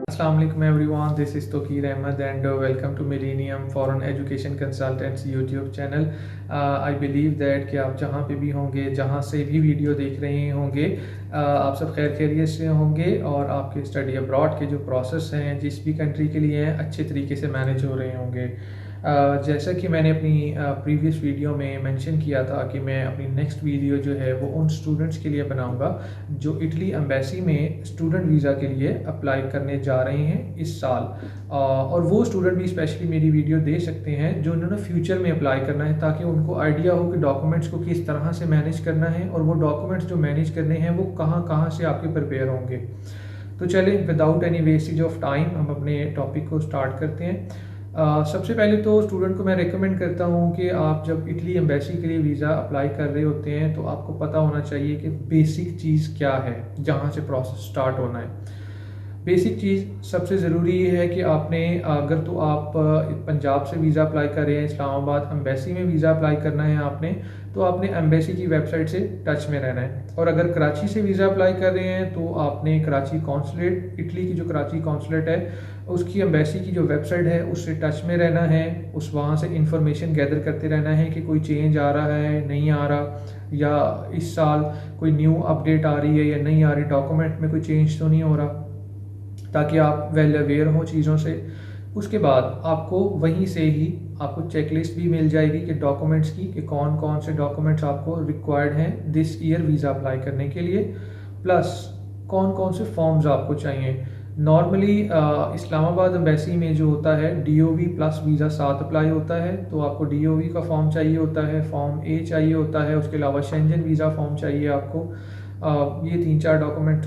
Assalamu alaikum everyone, this is Tokir Ahmed and welcome to Millennium Foreign Education Consultants YouTube channel. I believe that कि आप जहाँ पे भी होंगे, जहाँ से भी वीडियो देख रहे होंगे, आप सब खैर खैरियत से होंगे और आपके स्टडी अब्रॉड के जो प्रोसेस हैं जिस भी कंट्री के लिए हैं अच्छे तरीके से मैनेज हो रहे होंगे। जैसा कि मैंने अपनी प्रीवियस वीडियो में मेंशन किया था कि मैं अपनी नेक्स्ट वीडियो जो है वो उन स्टूडेंट्स के लिए बनाऊंगा जो इटली एम्बेसी में स्टूडेंट वीज़ा के लिए अप्लाई करने जा रहे हैं इस साल। और वो स्टूडेंट भी स्पेशली मेरी वीडियो दे सकते हैं जो उन्होंने फ्यूचर में अप्लाई करना है, ताकि उनको आइडिया हो कि डॉक्यूमेंट्स को किस तरह से मैनेज करना है और वो डॉक्यूमेंट्स जो मैनेज करने हैं वो कहाँ कहाँ से आपके प्रिपेयर होंगे। तो चलें without any wastage of time हम अपने टॉपिक को स्टार्ट करते हैं। सबसे पहले तो स्टूडेंट को मैं रेकमेंड करता हूँ कि आप जब इटली एम्बेसी के लिए वीज़ा अप्लाई कर रहे होते हैं तो आपको पता होना चाहिए कि बेसिक चीज़ क्या है जहाँ से प्रोसेस स्टार्ट होना है। बेसिक चीज़ सबसे ज़रूरी ये है कि आपने अगर तो आप पंजाब से वीज़ा अप्लाई कर रहे हैं, इस्लामाबाद एम्बेसी में वीज़ा अप्लाई करना है आपने, तो आपने एम्बेसी की वेबसाइट से टच में रहना है। और अगर कराची से वीज़ा अप्लाई कर रहे हैं तो आपने कराची कॉन्सुलेट, इटली की जो कराची कॉन्सुलेट है उसकी एम्बेसी की जो वेबसाइट है उससे टच में रहना है। उस वहाँ से इंफॉर्मेशन गैदर करते रहना है कि कोई चेंज आ रहा है नहीं आ रहा, या इस साल कोई न्यू अपडेट आ रही है या नहीं आ रही, डॉक्यूमेंट में कोई चेंज तो नहीं हो रहा, ताकि आप वेल अवेयर हों चीज़ों से। उसके बाद आपको वहीं से ही आपको चेकलिस्ट भी मिल जाएगी कि डॉक्यूमेंट्स की, कि कौन कौन से डॉक्यूमेंट्स आपको रिक्वायर्ड हैं दिस ईयर वीज़ा अप्लाई करने के लिए, प्लस कौन कौन से फॉर्म्स आपको चाहिए। नॉर्मली इस्लामाबाद एम्बेसी में जो होता है DOV प्लस वीज़ा साथ अप्लाई होता है, तो आपको DOV का फॉर्म चाहिए होता है, फॉर्म A चाहिए होता है, उसके अलावा शेंजन वीज़ा फॉर्म चाहिए आपको। ये 3-4 डॉक्यूमेंट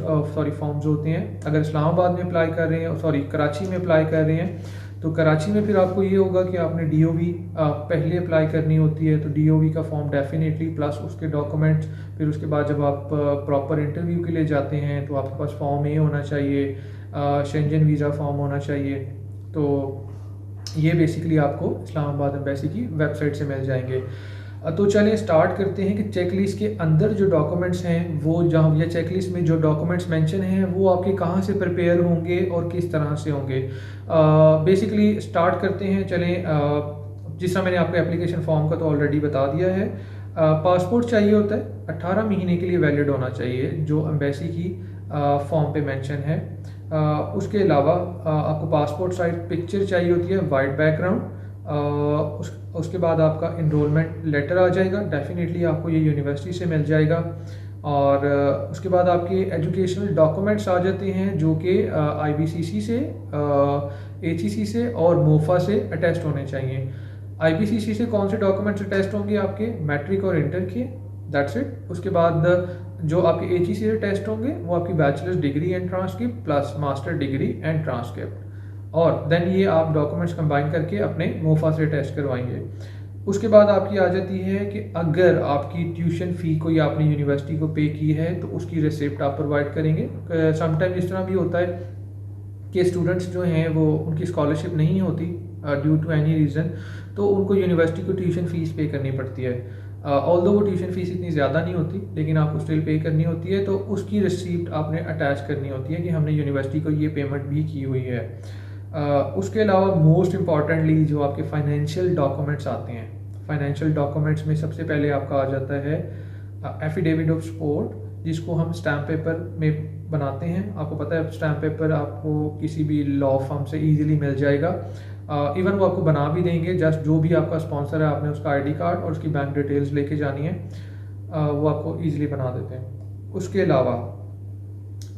फॉर्म्स होते हैं। अगर इस्लामाबाद में अप्लाई कर रहे हैं, कराची में अप्लाई कर रहे हैं, तो कराची में फिर आपको ये होगा कि आपने DOV पहले अप्लाई करनी होती है, तो DOV का फॉर्म डेफिनेटली प्लस उसके डॉक्यूमेंट्स। फिर उसके बाद जब आप प्रॉपर इंटरव्यू के लिए जाते हैं तो आपके पास फॉर्म A होना चाहिए, शेंजन वीज़ा फॉर्म होना चाहिए। तो ये बेसिकली आपको इस्लामाबाद एम्बेसी की वेबसाइट से मिल जाएंगे। तो चलिए स्टार्ट करते हैं कि चेकलिस्ट के अंदर जो डॉक्यूमेंट्स हैं वो जहाँ, या चेकलिस्ट में जो डॉक्यूमेंट्स मेंशन हैं वो आपके कहाँ से प्रिपेयर होंगे और किस तरह से होंगे। बेसिकली स्टार्ट करते हैं। चलें, जिस तरह मैंने आपको एप्लीकेशन फॉर्म का तो ऑलरेडी बता दिया है। पासपोर्ट चाहिए होता है, 18 महीने के लिए वैलिड होना चाहिए जो एम्बेसी की फॉर्म पे मेंशन है। उसके अलावा आपको पासपोर्ट साइज पिक्चर चाहिए होती है, वाइट बैकग्राउंड। उसके बाद आपका इनरोलमेंट लेटर आ जाएगा, डेफिनेटली आपको ये यूनिवर्सिटी से मिल जाएगा। और उसके बाद आपके एजुकेशनल डॉक्यूमेंट्स आ जाते हैं जो कि IBCC से, HEC से और मोफा से अटेस्ट होने चाहिए। IBCC से कौन से डॉक्यूमेंट्स अटेस्ट होंगे? आपके मैट्रिक और इंटर के, दैट्स इट। उसके बाद जो आपके HEC से टेस्ट होंगे वो आपकी bachelors degree and transcript plus master degree and transcript, और देन ये आप डॉक्यूमेंट्स कंबाइन करके अपने मोफा से टेस्ट करवाएंगे। उसके बाद आपकी आ जाती है कि अगर आपकी ट्यूशन फ़ी कोई आपने यूनिवर्सिटी को पे की है तो उसकी रिसिप्ट आप प्रोवाइड करेंगे। समटाइम इस तरह भी होता है कि स्टूडेंट्स जो हैं वो, उनकी स्कॉलरशिप नहीं होती ड्यू टू एनी रीज़न, तो उनको यूनिवर्सिटी को ट्यूशन फ़ीस पे करनी पड़ती है। ऑल्दो वो ट्यूशन फ़ीस इतनी ज़्यादा नहीं होती लेकिन आपको स्टिल पे करनी होती है, तो उसकी रिसीप्ट आपने अटैच करनी होती है कि हमने यूनिवर्सिटी को ये पेमेंट भी की हुई है। उसके अलावा मोस्ट इम्पॉर्टेंटली जो आपके फाइनेंशियल डॉक्यूमेंट्स आते हैं, फाइनेंशियल डॉक्यूमेंट्स में सबसे पहले आपका आ जाता है एफिडेविट ऑफ सपोर्ट, जिसको हम स्टैम्प पेपर में बनाते हैं। आपको पता है स्टैम्प पेपर आपको किसी भी लॉ फर्म से इजीली मिल जाएगा। इवन वो आपको बना भी देंगे, जस्ट जो भी आपका स्पॉन्सर है आपने उसका ID कार्ड और उसकी बैंक डिटेल्स लेके जानी है, वो आपको ईजिली बना देते हैं। उसके अलावा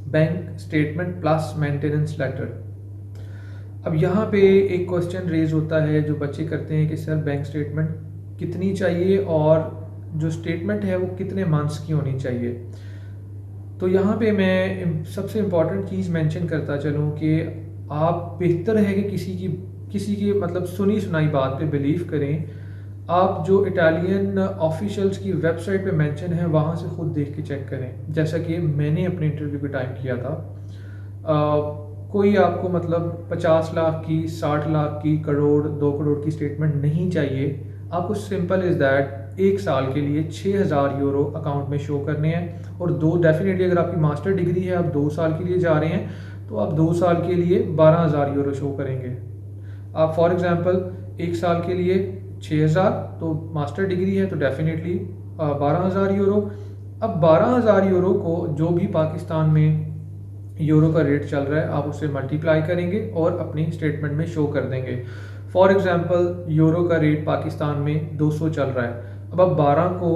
bank statement plus maintenance letter. अब यहाँ पे एक क्वेश्चन रेज होता है जो बच्चे करते हैं कि सर बैंक स्टेटमेंट कितनी चाहिए और जो स्टेटमेंट है वो कितने मंथ्स की होनी चाहिए। तो यहाँ पे मैं सबसे इम्पॉर्टेंट चीज़ मेंशन करता चलूँ कि आप, बेहतर है कि किसी की मतलब सुनी सुनाई बात पे बिलीव करें। आप जो इटालियन ऑफिशियल्स की वेबसाइट पे मेंशन है वहाँ से खुद देख के चेक करें, जैसा कि मैंने अपने इंटरव्यू के टाइम किया था। कोई आपको मतलब 50 लाख की, 60 लाख की, करोड़ 2 करोड़ की स्टेटमेंट नहीं चाहिए। आपको सिंपल इज़ दैट 1 साल के लिए 6000 यूरो अकाउंट में शो करने हैं। और डेफिनेटली अगर आपकी मास्टर डिग्री है, आप 2 साल के लिए जा रहे हैं, तो आप 2 साल के लिए 12,000 यूरो शो करेंगे। आप फॉर एग्जांपल 1 साल के लिए 6,000, तो मास्टर डिग्री है तो डेफिनेटली 12,000 यूरो। अब 12,000 यूरो को जो भी पाकिस्तान में यूरो का रेट चल रहा है आप उससे मल्टीप्लाई करेंगे और अपनी स्टेटमेंट में शो कर देंगे। फॉर एग्जांपल यूरो का रेट पाकिस्तान में 200 चल रहा है, अब आप 12 को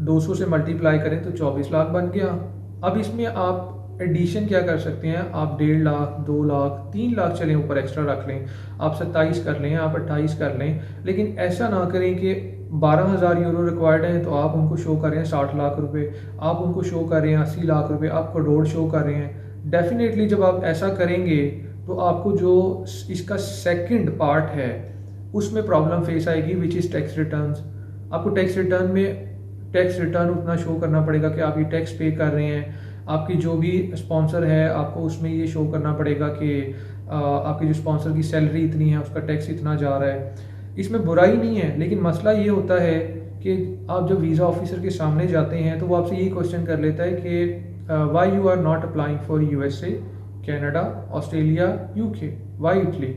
200 से मल्टीप्लाई करें तो 24 लाख बन गया। अब इसमें आप एडिशन क्या कर सकते हैं, आप 1.5 लाख, 2 लाख, 3 लाख चलें ऊपर एक्स्ट्रा रख लें, आप 27 कर लें, आप 28 कर लें, लेकिन ऐसा ना करें कि 12,000 यूरो रिक्वायर्ड है तो आप उनको शो कर रहे हैं 60 लाख रुपए, आप उनको शो कर रहे हैं 80 लाख रुपए, आप करोड़ शो कर रहे हैं। डेफिनेटली जब आप ऐसा करेंगे तो आपको जो इसका सेकंड पार्ट है उसमें प्रॉब्लम फेस आएगी, विच इज़ टैक्स रिटर्न्स। आपको टैक्स रिटर्न में टैक्स रिटर्न उतना शो करना पड़ेगा कि आप ये टैक्स पे कर रहे हैं। आपकी जो भी स्पॉन्सर है आपको उसमें ये शो करना पड़ेगा कि आपकी जो स्पॉन्सर की सैलरी इतनी है, उसका टैक्स इतना जा रहा है। इसमें बुराई नहीं है, लेकिन मसला ये होता है कि आप जब वीज़ा ऑफिसर के सामने जाते हैं तो वो आपसे ये क्वेश्चन कर लेता है कि why you are not applying for USA, Canada, Australia, UK, why Italy,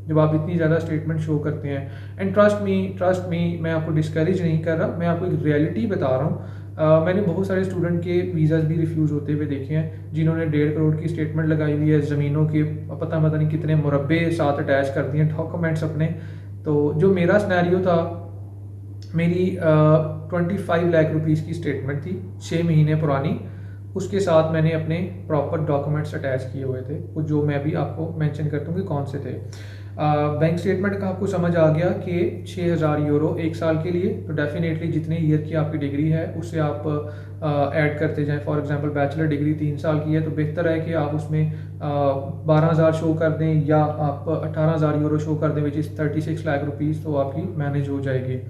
जब आप इतनी ज़्यादा स्टेटमेंट शो करते हैं। एंड ट्रस्ट मी, मैं आपको डिस्करेज नहीं कर रहा, मैं आपको एक रियलिटी बता रहा हूँ। मैंने बहुत सारे स्टूडेंट के वीज़ाज भी रिफ्यूज़ होते हुए देखे हैं जिन्होंने 1.5 करोड़ की स्टेटमेंट लगाई हुई है, ज़मीनों के पता नहीं कितने मुरब्बे साथ अटैच कर दिए डॉक्यूमेंट्स अपने। तो जो मेरा सिनेरियो था, मेरी 25 लाख रुपीज़ की स्टेटमेंट थी 6 महीने पुरानी, उसके साथ मैंने अपने प्रॉपर डॉक्यूमेंट्स अटैच किए हुए थे, वो जो मैं भी आपको मेंशन करता हूँ कि कौन से थे। बैंक स्टेटमेंट का आपको समझ आ गया कि 6,000 यूरो 1 साल के लिए, तो डेफिनेटली जितने ईयर की आपकी डिग्री है उससे आप ऐड करते जाएं। फॉर एग्जांपल बैचलर डिग्री 3 साल की है तो बेहतर है कि आप उसमें 12,000 शो कर दें या आप 18,000 यूरो शो कर दें, विच इज़ 36 लाख रुपीज़, तो आपकी मैनेज हो जाएगी।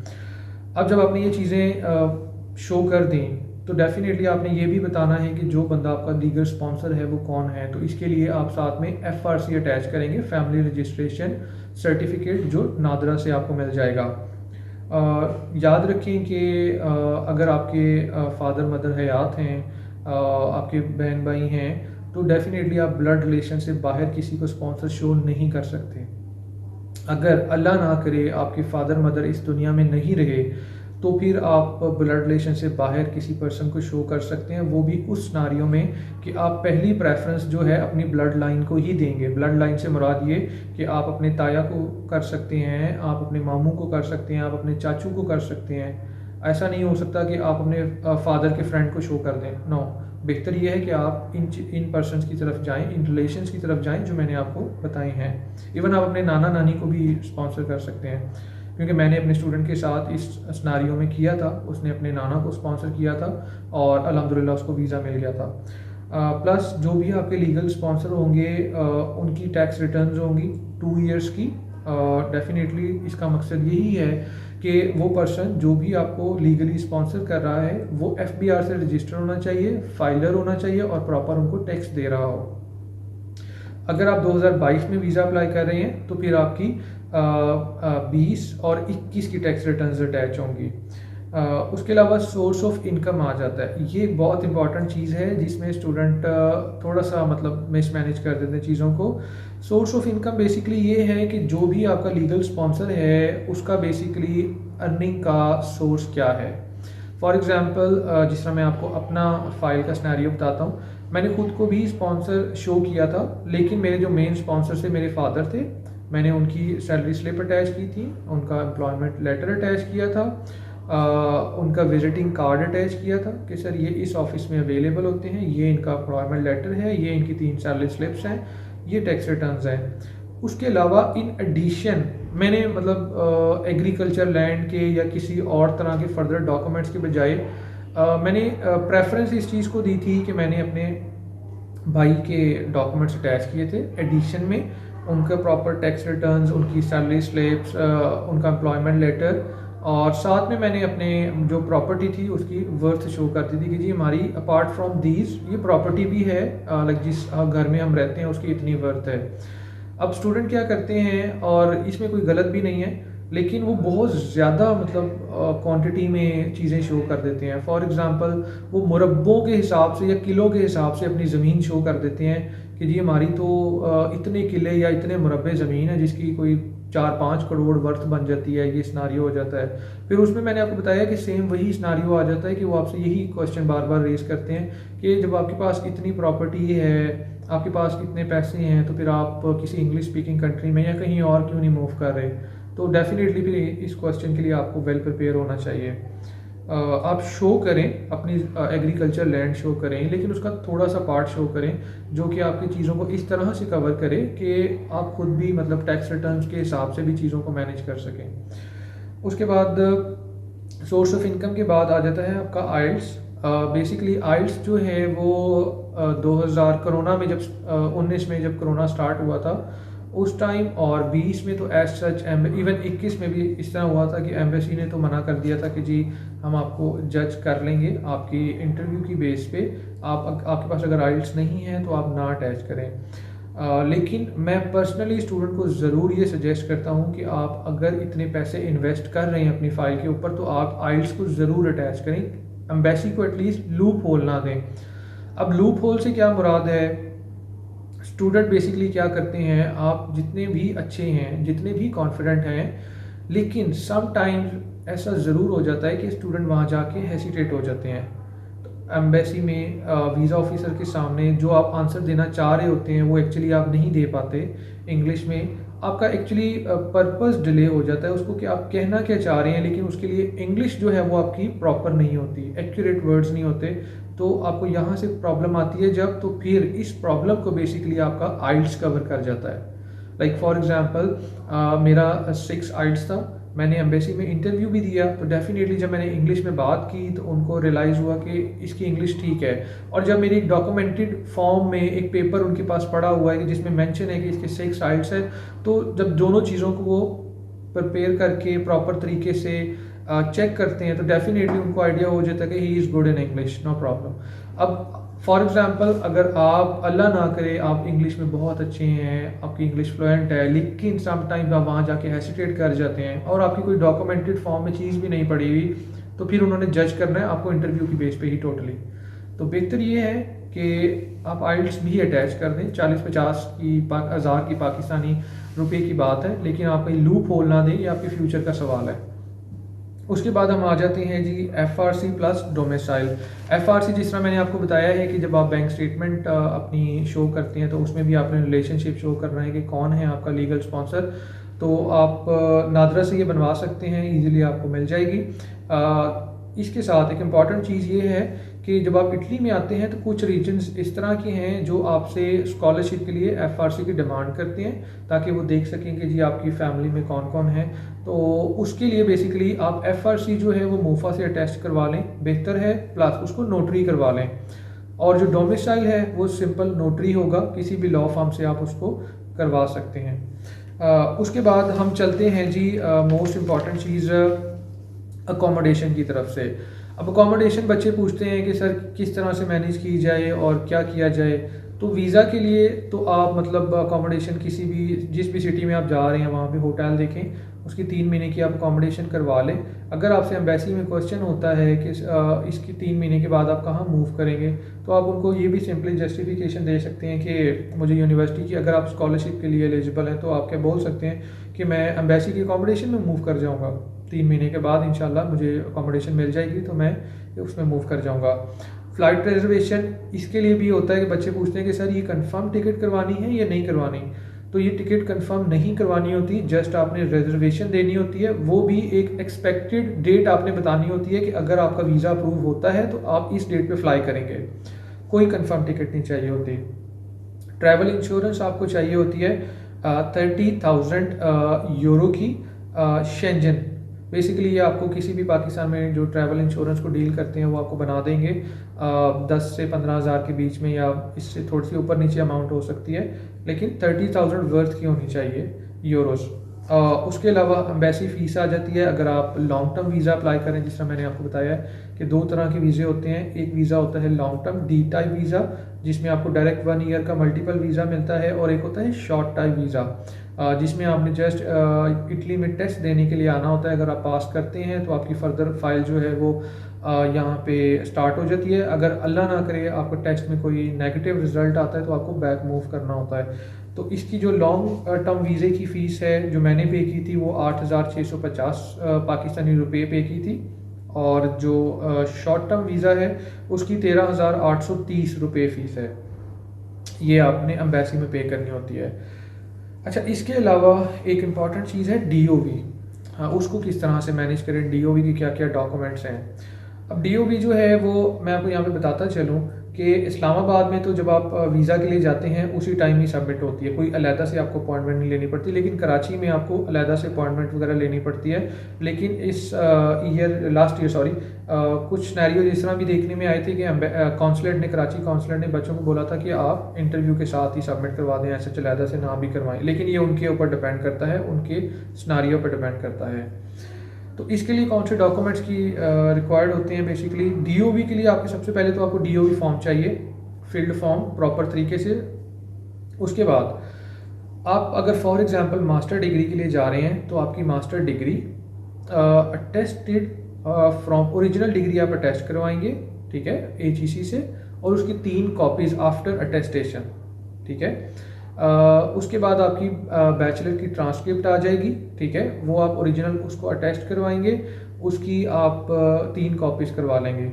अब जब आपने ये चीज़ें शो कर दें तो डेफिनेटली आपने ये भी बताना है कि जो बंदा आपका लीगल स्पॉन्सर है वो कौन है। तो इसके लिए आप साथ में FRC अटैच करेंगे, फैमिली रजिस्ट्रेशन सर्टिफिकेट, जो नादरा से आपको मिल जाएगा। याद रखें कि अगर आपके फादर मदर हयात हैं, आपके बहन भाई हैं, तो डेफिनेटली आप ब्लड रिलेशन से बाहर किसी को स्पॉन्सर शो नहीं कर सकते। अगर अल्लाह ना करे आपके फादर मदर इस दुनिया में नहीं रहे तो फिर आप ब्लड रिलेशन से बाहर किसी पर्सन को शो कर सकते हैं, वो भी उस सिनारियो में कि आप पहली प्रेफरेंस जो है अपनी ब्लड लाइन को ही देंगे। ब्लड लाइन से मुराद ये कि आप अपने ताया को कर सकते हैं, आप अपने मामू को कर सकते हैं, आप अपने चाचू को कर सकते हैं। ऐसा नहीं हो सकता कि आप अपने फादर के फ्रेंड को शो कर दें, नो। बेहतर ये है कि आप इन पर्सनस की तरफ जाएं, इन रिलेशंस की तरफ जाएं जो मैंने आपको बताए हैं। इवन आप अपने नाना नानी को भी स्पॉन्सर कर सकते हैं, क्योंकि मैंने अपने स्टूडेंट के साथ इस सिनारियो में किया था। उसने अपने नाना को स्पॉन्सर किया था और अल्हम्दुलिल्लाह उसको वीज़ा मिल गया था। प्लस जो भी आपके लीगल स्पॉन्सर होंगे उनकी टैक्स रिटर्न्स होंगी 2 ईयर्स की। डेफिनेटली इसका मकसद यही है कि वो पर्सन जो भी आपको लीगली स्पॉन्सर कर रहा है वो FBR से रजिस्टर होना चाहिए, फाइलर होना चाहिए और प्रॉपर उनको टैक्स दे रहा हो। अगर आप 2022 में वीज़ा अप्लाई कर रहे हैं तो फिर आपकी 20 और 21 की टैक्स रिटर्न्स अटैच होंगी। उसके अलावा सोर्स ऑफ इनकम आ जाता है, ये बहुत इंपॉर्टेंट चीज़ है जिसमें स्टूडेंट थोड़ा सा मतलब मिसमैनेज कर देते हैं चीज़ों को। सोर्स ऑफ इनकम बेसिकली ये है कि जो भी आपका लीगल स्पॉन्सर है उसका बेसिकली अर्निंग का सोर्स क्या है। फॉर एग्जांपल जिस तरह मैं आपको अपना फ़ाइल का सिनेरियो बताता हूँ, मैंने खुद को भी स्पॉन्सर शो किया था, लेकिन मेरे जो मेन स्पॉन्सर थे मेरे फादर थे। मैंने उनकी सैलरी स्लिप अटैच की थी, उनका एम्प्लॉयमेंट लेटर अटैच किया था, उनका विजिटिंग कार्ड अटैच किया था कि सर ये इस ऑफिस में अवेलेबल होते हैं, ये इनका एम्प्लॉयमेंट लेटर है, ये इनकी 3 सैलरी स्लिप्स हैं, ये टैक्स रिटर्न्स हैं। उसके अलावा इन एडिशन मैंने मतलब एग्रीकल्चर लैंड के या किसी और तरह के फर्दर डॉक्यूमेंट्स के बजाय मैंने प्रेफरेंस इस चीज़ को दी थी कि मैंने अपने भाई के डॉक्यूमेंट्स अटैच किए थे एडिशन में, उनका प्रॉपर टैक्स रिटर्न्स, उनकी सैलरी स्लिप्स, उनका एम्प्लॉयमेंट लेटर, और साथ में मैंने अपने जो प्रॉपर्टी थी उसकी वर्थ शो करती थी कि जी हमारी अपार्ट फ्रॉम दीज ये प्रॉपर्टी भी है, लाइक जिस घर में हम रहते हैं उसकी इतनी वर्थ है। अब स्टूडेंट क्या करते हैं, और इसमें कोई गलत भी नहीं है, लेकिन वो बहुत ज़्यादा मतलब क्वांटिटी में चीज़ें शो कर देते हैं। फॉर एग्ज़ाम्पल वो मुरब्बों के हिसाब से या किलो के हिसाब से अपनी ज़मीन शो कर देते हैं कि जी हमारी तो इतने किले या इतने मुरब्बे ज़मीन है जिसकी कोई 4-5 करोड़ वर्थ बन जाती है, ये सिनारियो हो जाता है। फिर उसमें मैंने आपको बताया कि सेम वही सिनारियो आ जाता है कि वो आपसे यही क्वेश्चन बार-बार रेज़ करते हैं कि जब आपके पास इतनी प्रॉपर्टी है, आपके पास इतने पैसे हैं, तो फिर आप किसी इंग्लिश स्पीकिंग कंट्री में या कहीं और क्यों नहीं मूव कर रहे? तो डेफ़िनेटली फिर इस क्वेश्चन के लिए आपको वेल प्रिपेयर होना चाहिए। आप शो करें अपनी एग्रीकल्चर लैंड शो करें, लेकिन उसका थोड़ा-सा पार्ट शो करें जो कि आपकी चीज़ों को इस तरह से कवर करे कि आप खुद भी मतलब टैक्स रिटर्न्स के हिसाब से भी चीज़ों को मैनेज कर सकें। उसके बाद सोर्स ऑफ इनकम के बाद आ जाता है आपका आइल्स। बेसिकली आइल्स जो है वो 2000 कोरोना में जब 19 में जब कोरोना स्टार्ट हुआ था उस टाइम, और 20 में तो एज सच इवन 21 में भी इस तरह हुआ था कि एम्बेसी ने तो मना कर दिया था कि जी हम आपको जज कर लेंगे आपकी इंटरव्यू की बेस पे, आपके पास अगर आइल्स नहीं है तो आप ना अटैच करें। लेकिन मैं पर्सनली स्टूडेंट को ज़रूर ये सजेस्ट करता हूँ कि आप अगर इतने पैसे इन्वेस्ट कर रहे हैं अपनी फ़ाइल के ऊपर तो आप आइल्स को ज़रूर अटैच करें, एम्बेसी को एटलीस्ट लूप होल ना दें। अब लूप होल से क्या मुराद है? स्टूडेंट बेसिकली क्या करते हैं, आप जितने भी अच्छे हैं, जितने भी कॉन्फिडेंट हैं, लेकिन सम टाइम्स ऐसा ज़रूर हो जाता है कि स्टूडेंट वहाँ जाके हेसिटेट हो जाते हैं। एम्बेसी में वीज़ा ऑफिसर के सामने जो आप आंसर देना चाह रहे होते हैं वो एक्चुअली आप नहीं दे पाते इंग्लिश में, आपका एक्चुअली पर्पस डिले हो जाता है उसको कि आप कहना क्या चाह रहे हैं, लेकिन उसके लिए इंग्लिश जो है वो आपकी प्रॉपर नहीं होती, एक्यूरेट वर्ड्स नहीं होते। तो आपको यहाँ से प्रॉब्लम आती है जब, तो फिर इस प्रॉब्लम को बेसिकली आपका आइल्स कवर कर जाता है। लाइक फॉर एग्जांपल मेरा 6 आइल्स था, मैंने एम्बेसी में इंटरव्यू भी दिया, तो डेफिनेटली जब मैंने इंग्लिश में बात की तो उनको रियलाइज़ हुआ कि इसकी इंग्लिश ठीक है। और जब मेरी एक डॉक्यूमेंटेड फॉर्म में एक पेपर उनके पास पड़ा हुआ है कि जिसमें मेंशन है कि इसके 6 आइल्स है, तो जब दोनों चीज़ों को वो प्रिपेयर करके प्रॉपर तरीके से चेक करते हैं तो डेफिनेटली उनको आइडिया हो जाता है कि he is good in English, no problem. अब फॉर एग्जांपल अगर आप अल्लाह ना करे आप इंग्लिश में बहुत अच्छे हैं, आपकी इंग्लिश फ्लुएंट है, लेकिन समटाइम्स आप वहाँ जाके हेसिटेट कर जाते हैं और आपकी कोई डॉक्यूमेंटेड फॉर्म में चीज़ भी नहीं पड़ी हुई, तो फिर उन्होंने जज करना है आपको इंटरव्यू की बेस पे ही टोटली। तो बेहतर ये है कि आप आइल्स भी अटैच कर दें, 40-50 की हज़ार की पाकिस्तानी रुपए की बात है, लेकिन आप कहीं लूप होल ना दें, ये आपके फ्यूचर का सवाल है। उसके बाद हम आ जाते हैं जी FRC प्लस डोमिसाइल। FRC जिस तरह मैंने आपको बताया है कि जब आप बैंक स्टेटमेंट अपनी शो करते हैं तो उसमें भी आपने रिलेशनशिप शो करना है कि कौन है आपका लीगल स्पॉन्सर, तो आप नादरा से ये बनवा सकते हैं, इजीली आपको मिल जाएगी। इसके साथ एक इम्पॉर्टेंट चीज़ ये है कि जब आप इटली में आते हैं तो कुछ रीजन्स इस तरह के हैं जो आपसे स्कॉलरशिप के लिए FRC की डिमांड करते हैं ताकि वो देख सकें कि जी आपकी फैमिली में कौन कौन है। तो उसके लिए बेसिकली आप FRC जो है वो मूफा से अटैच करवा लें, बेहतर है, प्लस उसको नोटरी करवा लें। और जो डोमिसाइल है वो सिंपल नोटरी होगा, किसी भी लॉ फर्म से आप उसको करवा सकते हैं। उसके बाद हम चलते हैं जी मोस्ट इम्पॉर्टेंट चीज़ अकोमोडेशन की तरफ से। अब अकोमोडेशन बच्चे पूछते हैं कि सर किस तरह से मैनेज की जाए और क्या किया जाए। तो वीज़ा के लिए तो आप मतलब अकोमोडेशन किसी भी जिस भी सिटी में आप जा रहे हैं वहाँ पे होटल देखें, उसकी 3 महीने की आप अकोमोडेशन करवा लें। अगर आपसे एम्बेसी में क्वेश्चन होता है कि इसकी 3 महीने के बाद आप कहाँ मूव करेंगे, तो आप उनको ये भी सिंपली जस्टिफिकेशन दे सकते हैं कि मुझे यूनिवर्सिटी की, अगर आप स्कॉलरशिप के लिए एलिजिबल हैं तो आप क्या बोल सकते हैं कि मैं एम्बेसी की अकोमोडेशन में मूव कर जाऊँगा, 3 महीने के बाद इंशाल्लाह मुझे अकोमोडेशन मिल जाएगी तो मैं उसमें मूव कर जाऊँगा। फ़्लाइट रिजर्वेशन इसके लिए भी होता है कि बच्चे पूछते हैं कि सर ये कंफर्म टिकट करवानी है या नहीं करवानी। तो ये टिकट कंफर्म नहीं करवानी होती, जस्ट आपने रिजर्वेशन देनी होती है, वो भी एक एक्सपेक्टेड डेट आपने बतानी होती है कि अगर आपका वीज़ा अप्रूव होता है तो आप इस डेट पे फ्लाई करेंगे। कोई कंफर्म टिकट नहीं चाहिए होती। ट्रैवल इंश्योरेंस आपको चाहिए होती है 30,000 यूरो की शेंजन। बेसिकली ये आपको किसी भी पाकिस्तान में जो ट्रैवल इंश्योरेंस को डील करते हैं वो आपको बना देंगे 10 से 15,000 के बीच में, या इससे थोड़ी सी ऊपर नीचे अमाउंट हो सकती है, लेकिन 30,000 वर्थ की होनी चाहिए यूरोज़। उसके अलावा एम्बेसी फ़ीस आ जाती है अगर आप लॉन्ग टर्म वीज़ा अप्लाई करें। जिस तरह मैंने आपको बताया है कि 2 तरह के वीज़े होते हैं, एक वीज़ा होता है long term D type visa जिसमें आपको डायरेक्ट 1 ईयर का मल्टीपल वीज़ा मिलता है, और एक होता है शॉर्ट टाइप वीज़ा जिसमें आपने जस्ट इटली में टेस्ट देने के लिए आना होता है। अगर आप पास करते हैं तो आपकी फ़र्दर फाइल जो है वो यहाँ पे स्टार्ट हो जाती है। अगर अल्लाह ना करे आपका टेस्ट में कोई नेगेटिव रिजल्ट आता है तो आपको बैक मूव करना होता है। तो इसकी जो लॉन्ग टर्म वीज़े की फ़ीस है जो मैंने पे की थी वो 8,650 पाकिस्तानी रुपये पे की थी, और जो शॉर्ट टर्म वीज़ा है उसकी 13,830 रुपये फ़ीस है। ये आपने एम्बेसी में पे करनी होती है। अच्छा, इसके अलावा एक इम्पॉर्टेंट चीज़ है डीओवी। हाँ, उसको किस तरह से मैनेज करें, डीओवी की क्या क्या डॉक्यूमेंट्स हैं। अब डीओवी जो है वो मैं आपको यहाँ पे बताता चलूँ कि इस्लामाबाद में तो जब आप वीज़ा के लिए जाते हैं उसी टाइम ही सबमिट होती है, कोई अलहदा से आपको अपॉइंटमेंट नहीं लेनी पड़ती। लेकिन कराची में आपको अलहदा से अपॉइंटमेंट वगैरह लेनी पड़ती है। लेकिन इस लास्ट ईयर कुछ सिनेरियो इस तरह भी देखने में आए थे कि कौंसलेट ने, कराची कौंसलेट ने बच्चों को बोला था कि आप इंटरव्यू के साथ ही सबमिट करवा दें, ऐसे अलहदा से ना भी करवाएं। लेकिन ये उनके ऊपर डिपेंड करता है, उनके सिनेरियो पर डिपेंड करता है। तो इसके लिए कौन से डॉक्यूमेंट्स की रिक्वायर्ड होते हैं। बेसिकली डीओवी के लिए आपके सबसे पहले तो आपको डीओवी फॉर्म चाहिए, फिल्ड फॉर्म प्रॉपर तरीके से। उसके बाद आप अगर फॉर एग्जांपल मास्टर डिग्री के लिए जा रहे हैं तो आपकी master degree attested from original degree आप अटेस्ट करवाएंगे, ठीक है, एचईसी से, और उसकी 3 कॉपीज़ आफ्टर अटेस्टेशन, ठीक है। उसके बाद आपकी बैचलर की ट्रांसक्रिप्ट आ जाएगी, ठीक है, वो आप ओरिजिनल उसको अटेस्ट करवाएंगे, उसकी आप 3 कॉपीज़ करवा लेंगे।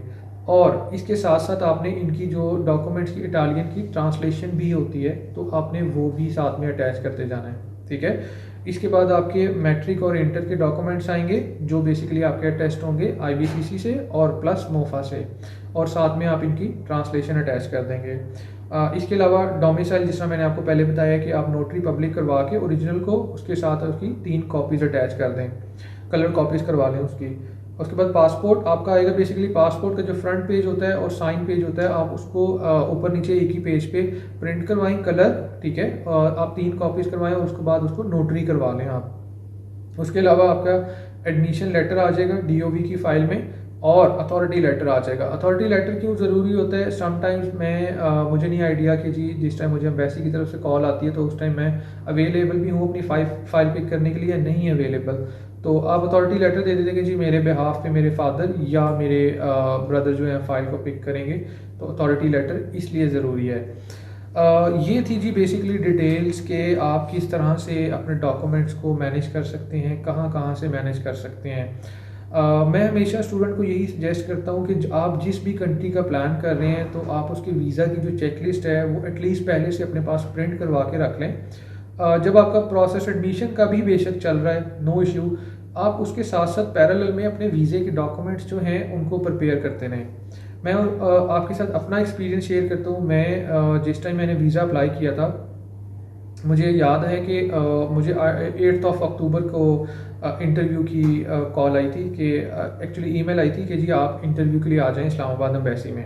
और इसके साथ साथ आपने इनकी जो डॉक्यूमेंट्स की इटालियन की ट्रांसलेशन भी होती है तो आपने वो भी साथ में अटैच करते जाना है, ठीक है। इसके बाद आपके मैट्रिक और इंटर के डॉक्यूमेंट्स आएंगे जो बेसिकली आपके टेस्ट होंगे आईबीसीसी से और प्लस मोफा से, और साथ में आप इनकी ट्रांसलेशन अटैच कर देंगे। इसके अलावा डोमिसाइल, जिस तरह मैंने आपको पहले बताया कि आप नोटरी पब्लिक करवा के ओरिजिनल को उसके साथ उसकी 3 कॉपीज़ अटैच कर दें, कलर कॉपीज़ करवा लें उसकी। उसके बाद पासपोर्ट आपका आएगा। बेसिकली पासपोर्ट का जो फ्रंट पेज होता है और साइन पेज होता है, आप उसको ऊपर नीचे एक ही पेज पे प्रिंट करवाएं कलर, ठीक है, और आप 3 कॉपीज़ करवाएं और उसके बाद उसको नोटरी करवा लें आप। उसके अलावा आपका एडमिशन लेटर आ जाएगा डीओवी की फाइल में, और अथॉरिटी लेटर आ जाएगा। अथॉरिटी लेटर क्यों ज़रूरी होता है, समटाइम्स मुझे नहीं आइडिया कि जी जिस टाइम मुझे एम्बेसी की तरफ से कॉल आती है तो उस टाइम मैं अवेलेबल भी हूँ अपनी फाइल पिक करने के लिए, नहीं अवेलेबल, तो आप अथॉरिटी लेटर दे देते कि जी मेरे बिहाफ पे मेरे फादर या मेरे ब्रदर जो है फाइल को पिक करेंगे, तो अथॉरिटी लेटर इसलिए ज़रूरी है। ये थी जी बेसिकली डिटेल्स के आप किस तरह से अपने डॉक्यूमेंट्स को मैनेज कर सकते हैं, कहाँ कहाँ से मैनेज कर सकते हैं। मैं हमेशा स्टूडेंट को यही सजेस्ट करता हूँ कि आप जिस भी कंट्री का प्लान कर रहे हैं तो आप उसके वीज़ा की जो चेकलिस्ट है वो एटलीस्ट पहले से अपने पास प्रिंट करवा के रख लें। जब आपका प्रोसेस एडमिशन का भी बेशक चल रहा है, नो इशू, आप उसके साथ साथ पैरेलल में अपने वीज़े के डॉक्यूमेंट्स जो हैं उनको प्रिपेयर करते रहें। मैं आपके साथ अपना एक्सपीरियंस शेयर करता हूँ। मैं जिस टाइम मैंने वीज़ा अप्लाई किया था, मुझे याद है कि मुझे 8 अक्टूबर को इंटरव्यू की कॉल आई थी कि एक्चुअली ईमेल आई थी कि जी आप इंटरव्यू के लिए आ जाएं इस्लामाबाद एम्बेसी में।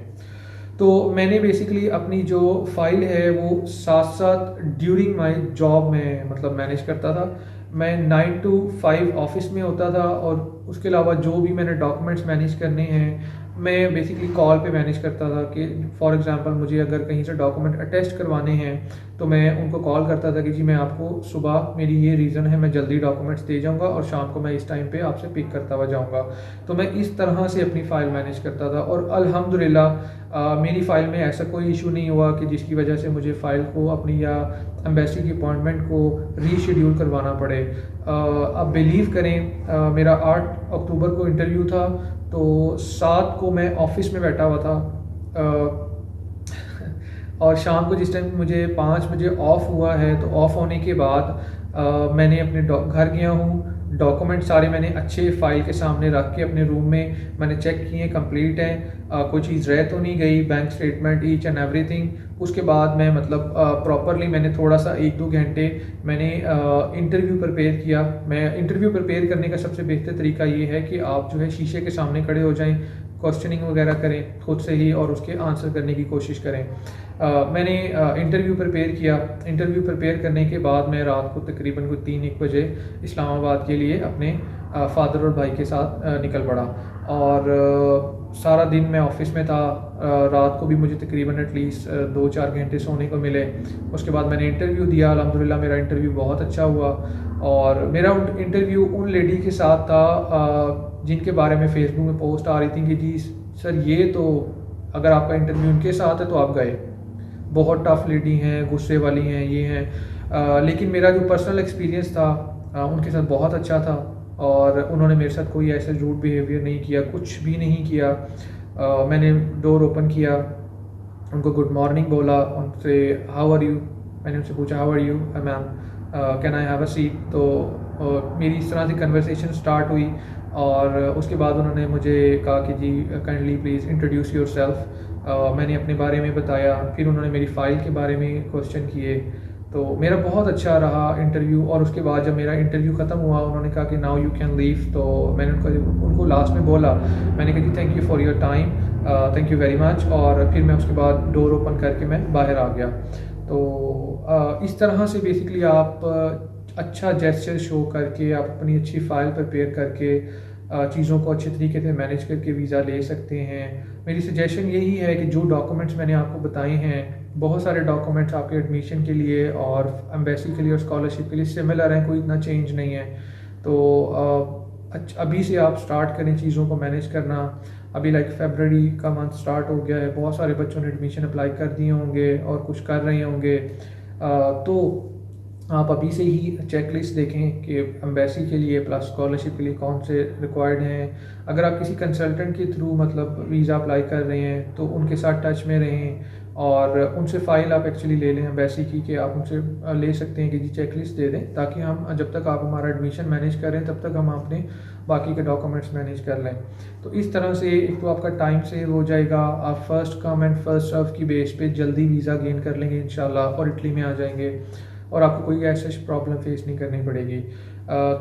तो मैंने बेसिकली अपनी जो फाइल है वो साथ साथ ड्यूरिंग माय जॉब में मतलब मैनेज करता था। मैं 9 to 5 ऑफिस में होता था, और उसके अलावा जो भी मैंने डॉक्यूमेंट्स मैनेज करने हैं मैं बेसिकली कॉल पे मैनेज करता था कि फॉर एग्जांपल मुझे अगर कहीं से डॉक्यूमेंट अटेस्ट करवाने हैं तो मैं उनको कॉल करता था कि जी मैं आपको सुबह, मेरी ये रीज़न है, मैं जल्दी डॉक्यूमेंट्स दे जाऊंगा और शाम को मैं इस टाइम पे आपसे पिक करता हुआ जाऊंगा। तो मैं इस तरह से अपनी फ़ाइल मैनेज करता था, और अल्हम्दुलिल्लाह मेरी फ़ाइल में ऐसा कोई इशू नहीं हुआ कि जिसकी वजह से मुझे फ़ाइल को अपनी या एम्बेसी की अपॉइंटमेंट को रीशेड्यूल करवाना पड़े। अब बिलीव करें, मेरा 8 अक्टूबर को इंटरव्यू था, तो 7 को मैं ऑफिस में बैठा हुआ था, और शाम को जिस टाइम मुझे 5 बजे ऑफ हुआ है तो ऑफ होने के बाद मैंने अपने घर गया हूँ, डॉक्यूमेंट सारे मैंने अच्छे फाइल के सामने रख के अपने रूम में मैंने चेक किए कंप्लीट हैं, कोई चीज़ रह तो नहीं गई, bank statement each and everything. उसके बाद मैं मतलब प्रॉपरली मैंने थोड़ा सा 1-2 घंटे मैंने इंटरव्यू प्रिपेयर किया। मैं इंटरव्यू प्रिपेयर करने का सबसे बेहतर तरीका ये है कि आप जो है शीशे के सामने खड़े हो जाएं, क्वेश्चनिंग वगैरह करें खुद से ही और उसके आंसर करने की कोशिश करें। मैंने इंटरव्यू प्रिपेयर किया। इंटरव्यू प्रिपेयर करने के बाद मैं रात को तकरीबन कोई 3-1 बजे इस्लामाबाद के लिए अपने फादर और भाई के साथ निकल पड़ा, और सारा दिन मैं ऑफिस में था। रात को भी मुझे तकरीबन एटलीस्ट 2-4 घंटे सोने को मिले। उसके बाद मैंने इंटरव्यू दिया, अल्हम्दुलिल्लाह मेरा इंटरव्यू बहुत अच्छा हुआ। और मेरा इंटरव्यू उन लेडी के साथ था जिनके बारे में फ़ेसबुक में पोस्ट आ रही थी कि जी सर, ये तो अगर आपका इंटरव्यू उनके साथ है तो आप गए। बहुत टफ़ लेडी हैं, गुस्से वाली हैं, ये हैं। लेकिन मेरा जो पर्सनल एक्सपीरियंस था उनके साथ बहुत अच्छा था, और उन्होंने मेरे साथ कोई ऐसा रूड बिहेवियर नहीं किया, कुछ भी नहीं किया। मैंने डोर ओपन किया, उनको गुड मॉर्निंग बोला, उनसे हाउ आर यू, मैंने उनसे पूछा how are you ma'am, can I have a seat. तो मेरी इस तरह से कन्वर्सेशन स्टार्ट हुई, और उसके बाद उन्होंने मुझे कहा कि जी kindly please introduce yourself. मैंने अपने बारे में बताया, फिर उन्होंने मेरी फ़ाइल के बारे में क्वेश्चन किए। तो मेरा बहुत अच्छा रहा इंटरव्यू, और उसके बाद जब मेरा इंटरव्यू ख़त्म हुआ उन्होंने कहा कि नाउ यू कैन लीव। तो मैंने उनको लास्ट में बोला, मैंने कहा जी thank you for your time, thank you very much, और फिर मैं उसके बाद डोर ओपन करके मैं बाहर आ गया। तो इस तरह से बेसिकली आप अच्छा जेस्चर शो करके, आप अपनी अच्छी फ़ाइल प्रिपेयर करके चीज़ों को अच्छे तरीके से मैनेज करके वीज़ा ले सकते हैं। मेरी सजेशन यही है कि जो डॉक्यूमेंट्स मैंने आपको बताए हैं, बहुत सारे डॉक्यूमेंट्स आपके एडमिशन के लिए और एम्बेसी के लिए और स्कॉलरशिप के लिए सिमिलर हैं, कोई इतना चेंज नहीं है। तो अभी से आप स्टार्ट करें चीज़ों को मैनेज करना। अभी लाइक फरवरी का मंथ स्टार्ट हो गया है, बहुत सारे बच्चों ने एडमिशन अप्लाई कर दिए होंगे और कुछ कर रहे होंगे। तो आप अभी से ही चेक लिस्ट देखें कि एम्बेसी के लिए प्लस स्कॉलरशिप के लिए कौन से रिक्वायर्ड हैं। अगर आप किसी कंसल्टेंट के थ्रू मतलब वीज़ा अप्लाई कर रहे हैं तो उनके साथ टच में रहें, और उनसे फ़ाइल आप एक्चुअली ले लें एम्बेसी की, कि आप उनसे ले सकते हैं कि जी चेक लिस्ट दे दें, ताकि हम जब तक आप हमारा एडमिशन मैनेज करें तब तक हम अपने बाकी के डॉक्यूमेंट्स मैनेज कर लें। तो इस तरह से एक तो आपका टाइम सेव हो जाएगा, आप first come and first serve की बेस पे जल्दी वीज़ा गेन कर लेंगे इंशाल्लाह, और इटली में आ जाएंगे, और आपको कोई ऐसे प्रॉब्लम फेस नहीं करनी पड़ेगी।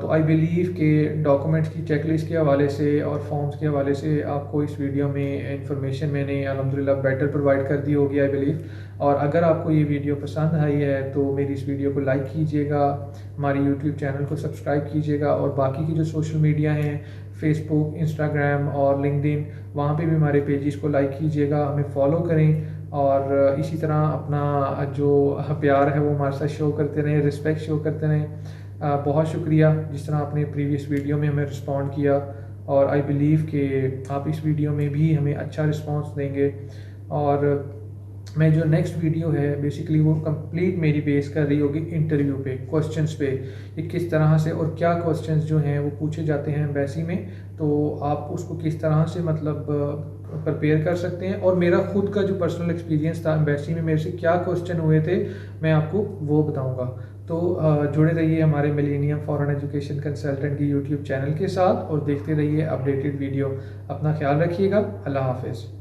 तो आई बिलीव कि डॉक्यूमेंट्स की चेकलिस्ट के हवाले से और फॉर्म्स के हवाले से आपको इस वीडियो में इंफॉर्मेशन मैंने अल्हम्दुलिल्लाह बेटर प्रोवाइड कर दी होगी आई बिलीव। और अगर आपको ये वीडियो पसंद आई है तो मेरी इस वीडियो को लाइक कीजिएगा, हमारी यूट्यूब चैनल को सब्सक्राइब कीजिएगा, और बाकी की जो सोशल मीडिया हैं फेसबुक, इंस्टाग्राम और लिंक्डइन, वहाँ पे भी हमारे पेजेस को लाइक कीजिएगा, हमें फॉलो करें, और इसी तरह अपना जो प्यार है वो हमारे साथ शो करते रहें, रिस्पेक्ट शो करते रहें। बहुत शुक्रिया जिस तरह आपने प्रीवियस वीडियो में हमें रिस्पॉन्ड किया, और आई बिलीव कि आप इस वीडियो में भी हमें अच्छा रिस्पॉन्स देंगे। और मैं जो नेक्स्ट वीडियो है बेसिकली वो कंप्लीट मेरी बेस कर रही होगी इंटरव्यू पे, क्वेश्चंस पे, कि किस तरह से और क्या क्वेश्चंस जो हैं वो पूछे जाते हैं एम्बेसी में, तो आप उसको किस तरह से मतलब प्रिपेयर कर सकते हैं। और मेरा खुद का जो पर्सनल एक्सपीरियंस था एम्बेसी में, मेरे से क्या क्वेश्चन हुए थे, मैं आपको वो बताऊँगा। तो जुड़े रहिए हमारे मिलेनियम फॉरेन एजुकेशन कंसल्टेंट की यूट्यूब चैनल के साथ, और देखते रहिए अपडेटेड वीडियो। अपना ख्याल रखिएगा। अल्लाह हाफिज़।